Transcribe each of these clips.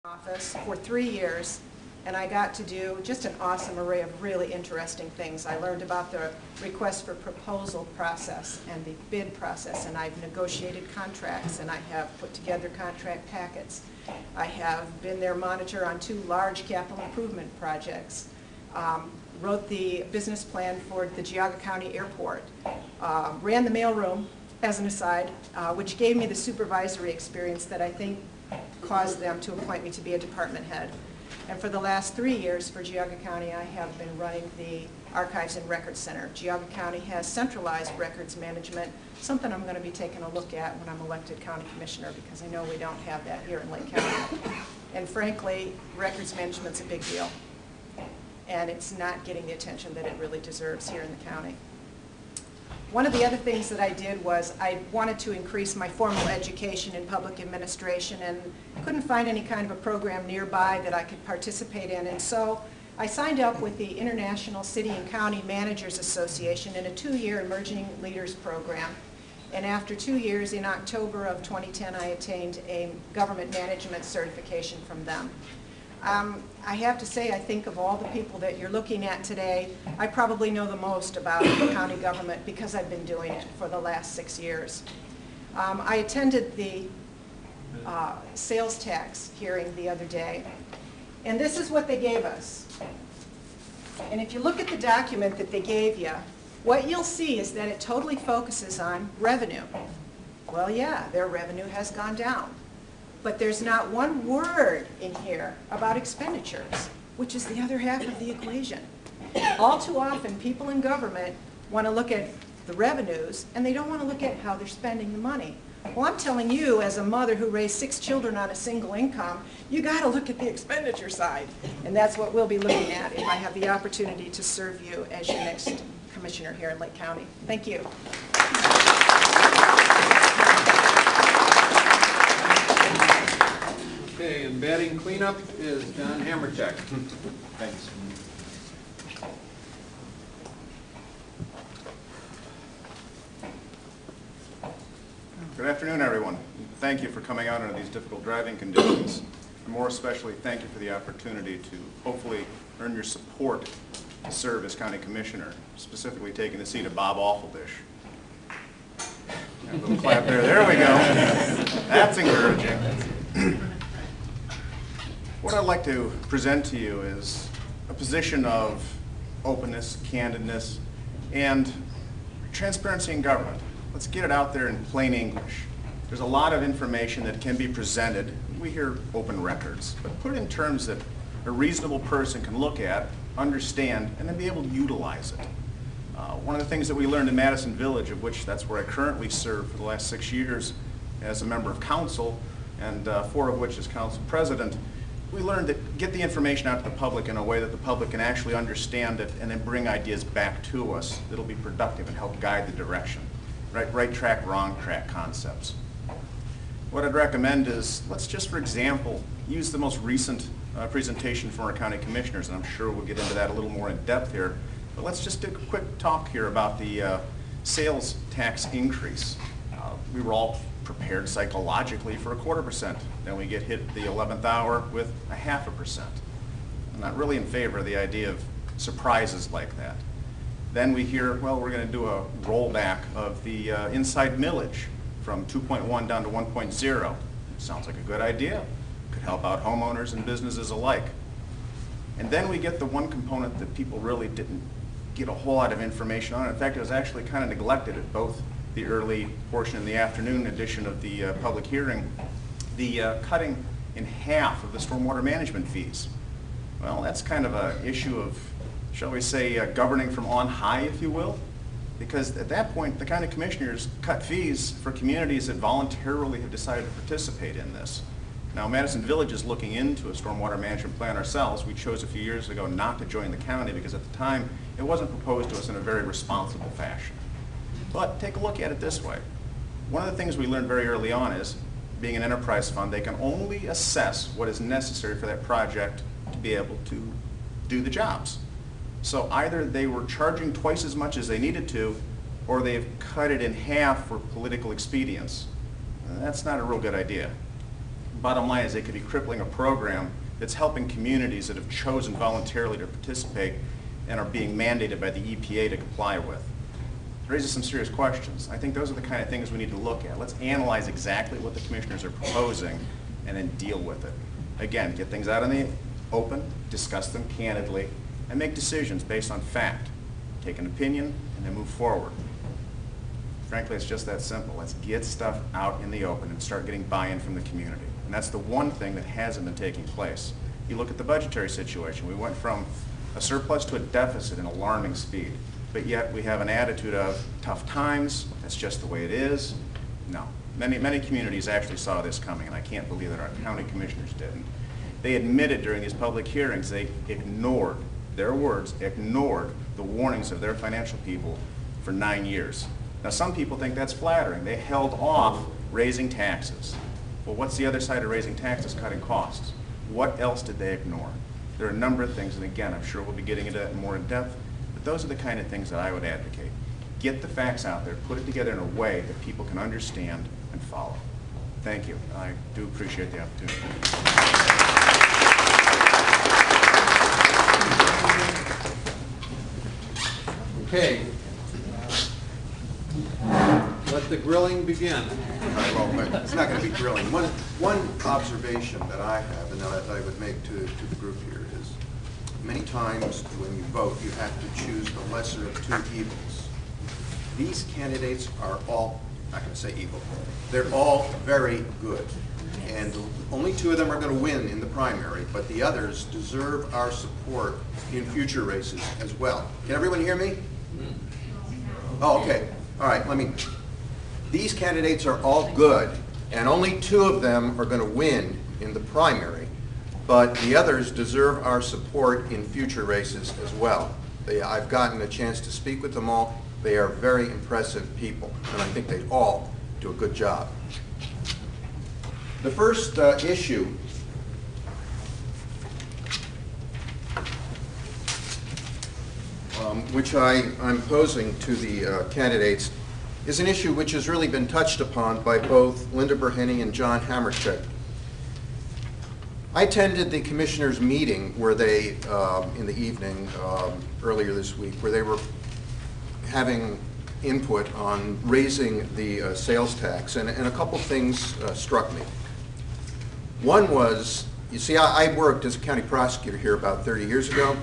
office for 3 years, and I got to do just an awesome array of really interesting things. I learned about the request for proposal process and the bid process, and I've negotiated contracts, and I have put together contract packets. I have been their monitor on 2 large capital improvement projects, wrote the business plan for the Geauga County Airport, ran the mailroom, as an aside, which gave me the supervisory experience that I think caused them to appoint me to be a department head. And for the last 3 years for Geauga County, I have been running the Archives and Records Center. Geauga County has centralized records management, something I'm going to be taking a look at when I'm elected county commissioner, because I know we don't have that here in Lake County. And frankly, records management's a big deal, and it's not getting the attention that it really deserves here in the county. One of the other things that I did was I wanted to increase my formal education in public administration, and couldn't find any kind of a program nearby that I could participate in, and so I signed up with the International City and County Managers Association in a 2-year Emerging Leaders program. And after 2 years, in October of 2010, I attained a government management certification from them. I have to say, I think of all the people that you're looking at today, I probably know the most about county government because I've been doing it for the last 6 years. I attended the sales tax hearing the other day, and this is what they gave us. And if you look at the document that they gave you, what you'll see is that it totally focuses on revenue. Well, yeah, their revenue has gone down. But there's not one word in here about expenditures, which is the other half of the equation. All too often, people in government want to look at the revenues, and they don't want to look at how they're spending the money. Well, I'm telling you, as a mother who raised 6 children on a single income, you got to look at the expenditure side. And that's what we'll be looking at if I have the opportunity to serve you as your next commissioner here in Lake County. Thank you. Okay, and batting cleanup is Don Hamercheck. Thanks. Good afternoon, everyone. Thank you for coming out under these difficult driving conditions. And more especially, thank you for the opportunity to hopefully earn your support to serve as County Commissioner, specifically taking the seat of Bob Awfuldish. A little clap there. There we go. That's encouraging. What I'd like to present to you is a position of openness, candidness, and transparency in government. Let's get it out there in plain English. There's a lot of information that can be presented. We hear open records, but put it in terms that a reasonable person can look at, understand, and then be able to utilize it. One of the things that we learned in Madison Village, of which that's where I currently serve for the last 6 years as a member of council, and 4 of which as council president, we learned that get the information out to the public in a way that the public can actually understand it and then bring ideas back to us that'll be productive and help guide the direction. Right track, wrong track concepts. What I'd recommend is, let's just, for example, use the most recent presentation from our county commissioners, and I'm sure we'll get into that a little more in depth here. But let's just do a quick talk here about the sales tax increase. We were all prepared psychologically for 1/4%. Then we get hit the 11th hour with 0.5%. I'm not really in favor of the idea of surprises like that. Then we hear, well, we're going to do a rollback of the inside millage from 2.1 down to 1.0. Sounds like a good idea. Could help out homeowners and businesses alike. And then we get the one component that people really didn't get a whole lot of information on. In fact, it was actually kind of neglected at both the early portion in the afternoon edition of the public hearing, the cutting in half of the stormwater management fees. Well, that's kind of an issue of, shall we say, governing from on high, if you will, because at that point, the county commissioners cut fees for communities that voluntarily have decided to participate in this. Now, Madison Village is looking into a stormwater management plan ourselves. We chose a few years ago not to join the county because at the time, it wasn't proposed to us in a very responsible fashion. But take a look at it this way. One of the things we learned very early on is, being an enterprise fund, they can only assess what is necessary for that project to be able to do the jobs. So either they were charging twice as much as they needed to, or they've cut it in half for political expedience. That's not a real good idea. bottom line is they could be crippling a program that's helping communities that have chosen voluntarily to participate and are being mandated by the EPA to comply with. It raises some serious questions. I think those are the kind of things we need to look at. Let's analyze exactly what the commissioners are proposing and then deal with it. Again, get things out in the open, discuss them candidly, and make decisions based on fact. Take an opinion and then move forward. Frankly, it's just that simple. Let's get stuff out in the open and start getting buy-in from the community. And that's the one thing that hasn't been taking place. You look at the budgetary situation. We went from a surplus to a deficit in alarming speed. But yet we have an attitude of tough times, that's just the way it is. No. Many communities actually saw this coming, and I can't believe that our county commissioners didn't. They admitted during these public hearings they ignored, their words, ignored the warnings of their financial people for 9 years. Now some people think that's flattering. They held off raising taxes. Well, what's the other side of raising taxes? Cutting costs. What else did they ignore? There are a number of things, and again, I'm sure we'll be getting into that more in depth, but those are the kind of things that I would advocate. Get the facts out there, put it together in a way that people can understand and follow. Thank you. I do appreciate the opportunity. Okay. Let the grilling begin. All right, well, it's not going to be grilling. One observation that I have and that I would make to the group here is many times when you vote, you have to choose the lesser of two evils. These candidates are all, I'm not going to say evil, they're all very good. And only two of them are going to win in the primary, but the others deserve our support in future races as well. Can everyone hear me? Oh, okay. All right, these candidates are all good, and only two of them are going to win in the primary, but the others deserve our support in future races as well. I've gotten a chance to speak with them all. They are very impressive people, and I think they all do a good job. The first issue which I'm posing to the candidates is an issue which has really been touched upon by both Linda Berhenny and John Hamercheck. I attended the commissioners' meeting where they, in the evening earlier this week, where they were having input on raising the sales tax, and a couple things struck me. One was, you see, I worked as a county prosecutor here about 30 years ago.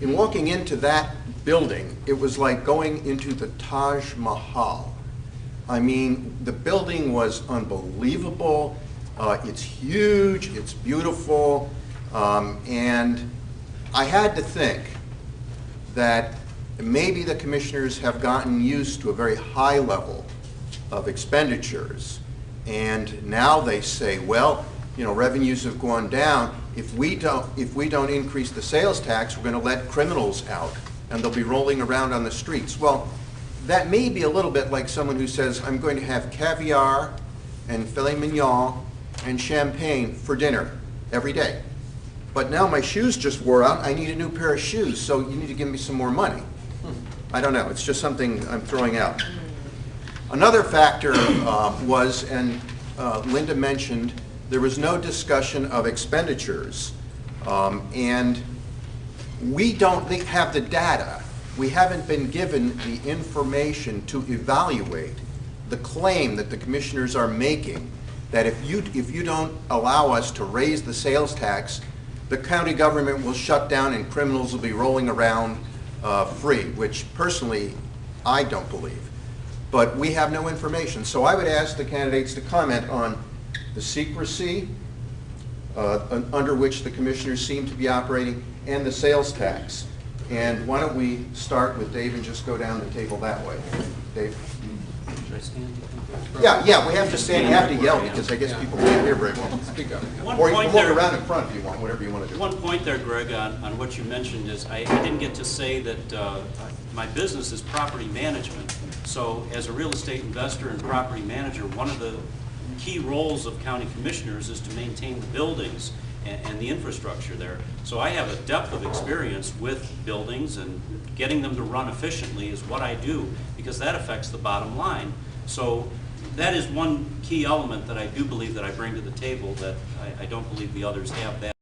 In walking into that building, it was like going into the Taj Mahal. I mean, the building was unbelievable. It's huge, it's beautiful, and I had to think that maybe the commissioners have gotten used to a very high level of expenditures, and now they say, well, you know, revenues have gone down. If we don't increase the sales tax, we're going to let criminals out, and they'll be rolling around on the streets. Well, that may be a little bit like someone who says, I'm going to have caviar and filet mignon and champagne for dinner every day. But now my shoes just wore out, I need a new pair of shoes, so you need to give me some more money. I don't know, it's just something I'm throwing out. Another factor was, and Linda mentioned, there was no discussion of expenditures, and we don't have the data. We haven't been given the information to evaluate the claim that the commissioners are making, that if you don't allow us to raise the sales tax, the county government will shut down and criminals will be rolling around free, which personally I don't believe. But we have no information. So I would ask the candidates to comment on the secrecy under which the commissioners seem to be operating and the sales tax. And why don't we start with Dave and just go down the table that way. Dave? Should I stand? Yeah, we have to stand. You have to yell because I guess people can't hear very well. Speak up. Or you can walk around in front if you want, whatever you want to do. One point there, Greg, on what you mentioned is I didn't get to say that my business is property management. So as a real estate investor and property manager, one of the key roles of county commissioners is to maintain the buildings and the infrastructure there. So I have a depth of experience with buildings, and getting them to run efficiently is what I do, because that affects the bottom line. So that is one key element that I do believe that I bring to the table that I don't believe the others have that.